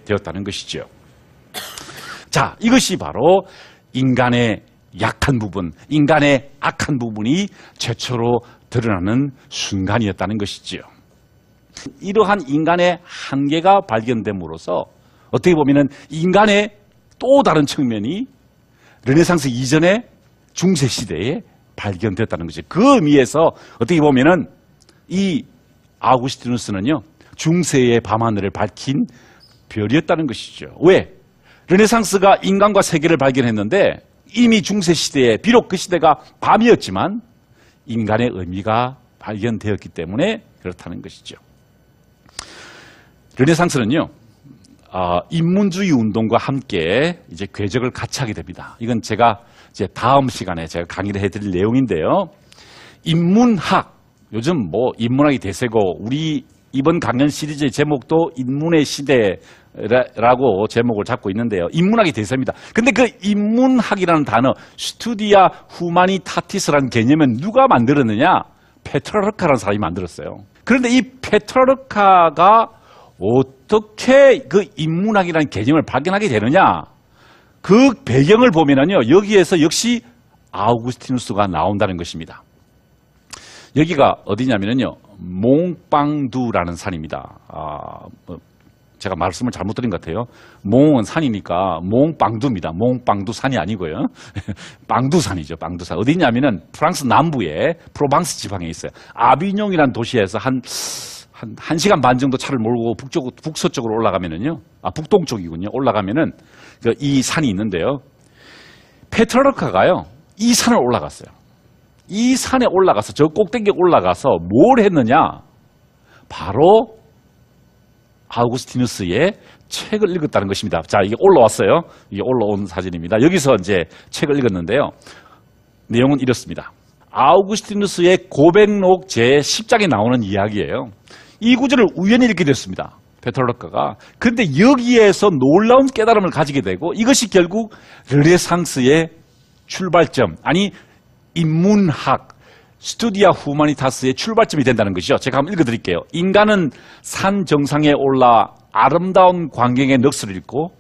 되었다는 것이죠. 자, 이것이 바로 인간의 약한 부분, 인간의 악한 부분이 최초로 드러나는 순간이었다는 것이지요. 이러한 인간의 한계가 발견됨으로써 어떻게 보면 인간의 또 다른 측면이 르네상스 이전의 중세시대에 발견되었다는 거죠. 그 의미에서 어떻게 보면 이 아우구스티누스는요, 중세의 밤하늘을 밝힌 별이었다는 것이죠. 왜? 르네상스가 인간과 세계를 발견했는데 이미 중세시대에 비록 그 시대가 밤이었지만 인간의 의미가 발견되었기 때문에 그렇다는 것이죠. 르네상스는요, 인문주의 운동과 함께 이제 궤적을 같이 하게 됩니다. 이건 제가 이제 다음 시간에 제가 강의를 해드릴 내용인데요. 인문학, 요즘 뭐 인문학이 대세고 우리 이번 강연 시리즈의 제목도 인문의 시대라고 제목을 잡고 있는데요. 인문학이 대세입니다. 근데 그 인문학이라는 단어, 스투디아 후마니타티스라는 개념은 누가 만들었느냐? 페트라르카라는 사람이 만들었어요. 그런데 이 페트라르카가 어떻게 그 인문학이라는 개념을 발견하게 되느냐? 그 배경을 보면은요, 여기에서 역시 아우구스티누스가 나온다는 것입니다. 여기가 어디냐면요, 몽빵두라는 산입니다. 제가 말씀을 잘못 드린 것 같아요. 몽은 산이니까 몽빵두입니다. 몽빵두 산이 아니고요. 빵두산이죠. 빵두산. 어디냐면은 프랑스 남부의 프로방스 지방에 있어요. 아비뇽이라는 도시에서 한 1시간 반 정도 차를 몰고 북서쪽으로 올라가면은요. 북동쪽이군요. 올라가면은 이 산이 있는데요. 페트라르카가요, 이 산을 올라갔어요. 이 산에 올라가서, 저 꼭대기에 올라가서 뭘 했느냐? 바로 아우구스티누스의 책을 읽었다는 것입니다. 자, 이게 올라왔어요. 이게 올라온 사진입니다. 여기서 이제 책을 읽었는데요. 내용은 이렇습니다. 아우구스티누스의 고백록 제10장에 나오는 이야기예요. 이 구절을 우연히 읽게 됐습니다. 페트라르카가. 그런데 여기에서 놀라운 깨달음을 가지게 되고 이것이 결국 르네상스의 출발점, 아니 인문학, 스투디아 후마니타스의 출발점이 된다는 것이죠. 제가 한번 읽어드릴게요. 인간은 산 정상에 올라 아름다운 광경의 넋을 잃고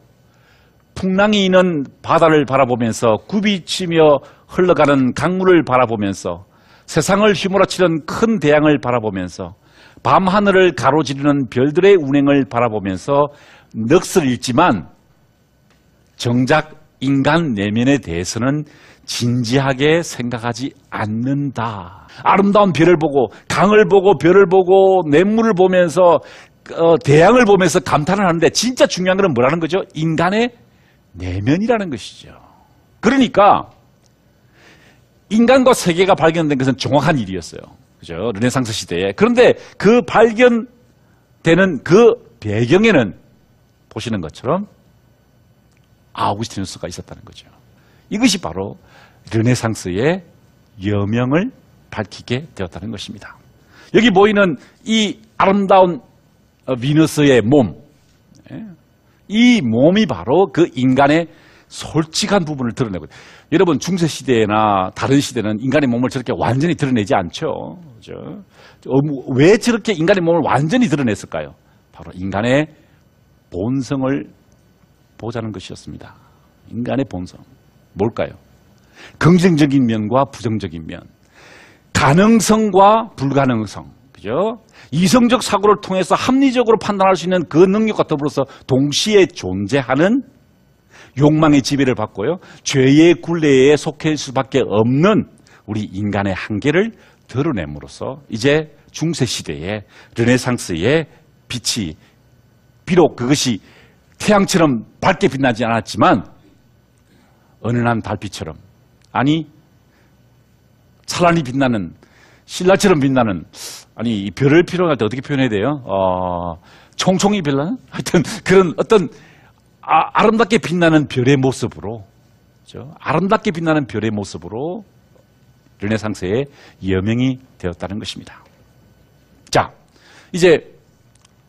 풍랑이 있는 바다를 바라보면서 굽이치며 흘러가는 강물을 바라보면서 세상을 휘몰아치는 큰 대양을 바라보면서 밤하늘을 가로지르는 별들의 운행을 바라보면서 넋을 잃지만 정작 인간 내면에 대해서는 진지하게 생각하지 않는다. 아름다운 별을 보고 강을 보고 별을 보고 냇물을 보면서 대양을 보면서 감탄을 하는데 진짜 중요한 건 뭐라는 거죠? 인간의 내면이라는 것이죠. 그러니까 인간과 세계가 발견된 것은 정확한 일이었어요. 그죠? 르네상스 시대에. 그런데 그 발견되는 그 배경에는 보시는 것처럼 아우구스티누스가 있었다는 거죠. 이것이 바로 르네상스의 여명을 밝히게 되었다는 것입니다. 여기 보이는 이 아름다운 비너스의 몸, 이 몸이 바로 그 인간의 솔직한 부분을 드러내고, 여러분 중세시대나 다른 시대는 인간의 몸을 저렇게 완전히 드러내지 않죠. 그렇죠? 왜 저렇게 인간의 몸을 완전히 드러냈을까요? 바로 인간의 본성을 보자는 것이었습니다. 인간의 본성. 뭘까요? 긍정적인 면과 부정적인 면, 가능성과 불가능성, 그죠? 이성적 사고를 통해서 합리적으로 판단할 수 있는 그 능력과 더불어서 동시에 존재하는 욕망의 지배를 받고요, 죄의 굴레에 속해 수밖에 없는 우리 인간의 한계를 드러냄으로써 이제 중세시대의 르네상스의 빛이, 비록 그것이 태양처럼 밝게 빛나지 않았지만 은은한 달빛처럼, 아니 찬란히 빛나는 신라처럼 빛나는, 아니 이 별을 표현할 때 어떻게 표현해야 돼요? 총총히 빛나는? 하여튼 그런 어떤 아름답게 빛나는 별의 모습으로, 그렇죠? 아름답게 빛나는 별의 모습으로 르네상스의 여명이 되었다는 것입니다. 자, 이제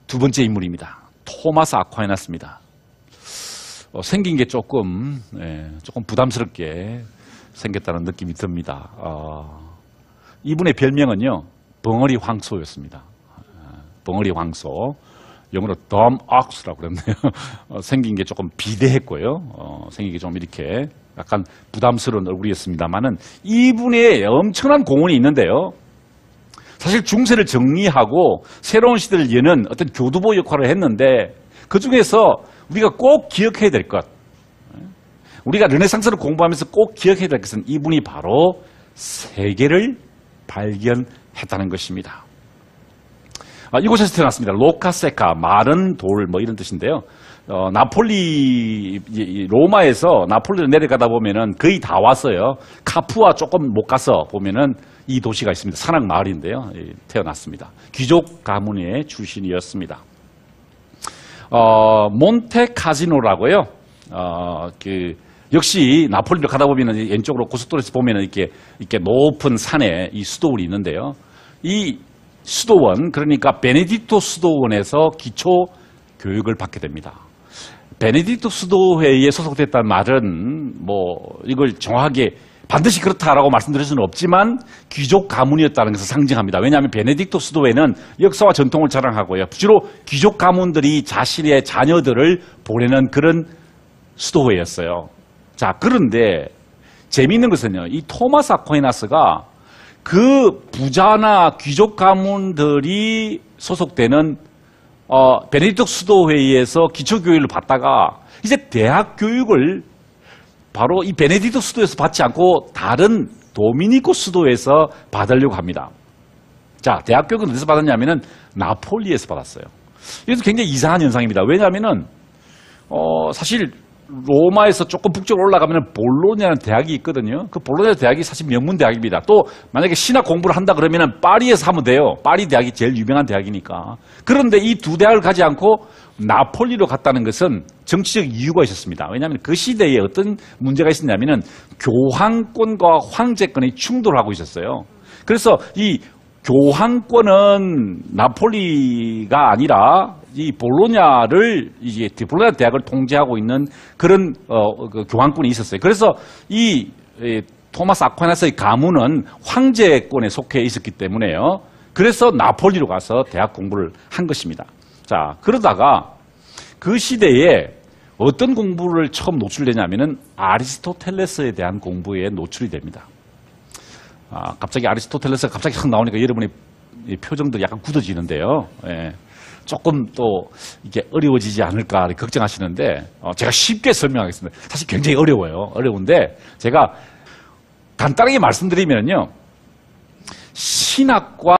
두 번째 인물입니다. 토마스 아퀴나스입니다. 생긴 게 조금 부담스럽게 생겼다는 느낌이 듭니다. 이분의 별명은요, 벙어리 황소였습니다. 벙어리 황소. 영어로 dumb ox라고 그랬네요. 생긴 게 조금 비대했고요. 생긴 게 좀 이렇게 약간 부담스러운 얼굴이었습니다만은 이분의 엄청난 공헌이 있는데요. 사실 중세를 정리하고 새로운 시대를 여는 어떤 교두보 역할을 했는데 그 중에서 우리가 꼭 기억해야 될 것, 우리가 르네상스를 공부하면서 꼭 기억해야 될 것은 이분이 바로 세계를 발견했다는 것입니다. 이곳에서 태어났습니다. 로카세카, 마른 돌 뭐 이런 뜻인데요. 나폴리, 로마에서 나폴리로 내려가다 보면은 거의 다 왔어요. 카푸아 조금 못 가서 보면은 이 도시가 있습니다. 산악 마을인데요. 태어났습니다. 귀족 가문의 출신이었습니다. 몬테카지노라고요. 역시 나폴리로 가다 보면은 왼쪽으로 고속도로에서 보면은 이렇게 높은 산에 이 수도원이 있는데요. 이 수도원, 그러니까 베네딕토 수도원에서 기초 교육을 받게 됩니다. 베네딕토 수도회에 소속됐다는 말은 뭐 이걸 정확하게 반드시 그렇다라고 말씀드릴 수는 없지만 귀족 가문이었다는 것을 상징합니다. 왜냐하면 베네딕토 수도회는 역사와 전통을 자랑하고요. 주로 귀족 가문들이 자신의 자녀들을 보내는 그런 수도회였어요. 자, 그런데 재미있는 것은요, 이 토마스 아퀴나스가 그 부자나 귀족 가문들이 소속되는 베네딕토 수도회의에서 기초교육을 받다가 이제 대학 교육을 바로 이 베네딕토 수도에서 받지 않고 다른 도미니코 수도에서 받으려고 합니다. 자, 대학 교육은 어디서 받았냐면은 나폴리에서 받았어요. 이것도 굉장히 이상한 현상입니다. 왜냐하면은 사실 로마에서 조금 북쪽으로 올라가면 볼로냐는 대학이 있거든요. 그 볼로냐 대학이 사실 명문 대학입니다. 또 만약에 신학 공부를 한다 그러면 파리에서 하면 돼요. 파리 대학이 제일 유명한 대학이니까. 그런데 이 두 대학을 가지 않고 나폴리로 갔다는 것은 정치적 이유가 있었습니다. 왜냐하면 그 시대에 어떤 문제가 있었냐면은 교황권과 황제권이 충돌하고 있었어요. 그래서 이 교황권은 나폴리가 아니라 이 볼로냐를 이제 볼로냐 대학을 통제하고 있는 그런 그 교황권이 있었어요. 그래서 이 토마스 아퀴나스의 가문은 황제권에 속해 있었기 때문에요. 그래서 나폴리로 가서 대학 공부를 한 것입니다. 자, 그러다가 그 시대에 어떤 공부를 처음 노출되냐면은 아리스토텔레스에 대한 공부에 노출이 됩니다. 갑자기 아리스토텔레스가 갑자기 확 나오니까 여러분의 표정들이 약간 굳어지는데요. 예. 조금 또 이게 어려워지지 않을까 걱정하시는데 제가 쉽게 설명하겠습니다. 사실 굉장히 어려워요. 어려운데 제가 간단하게 말씀드리면요. 신학과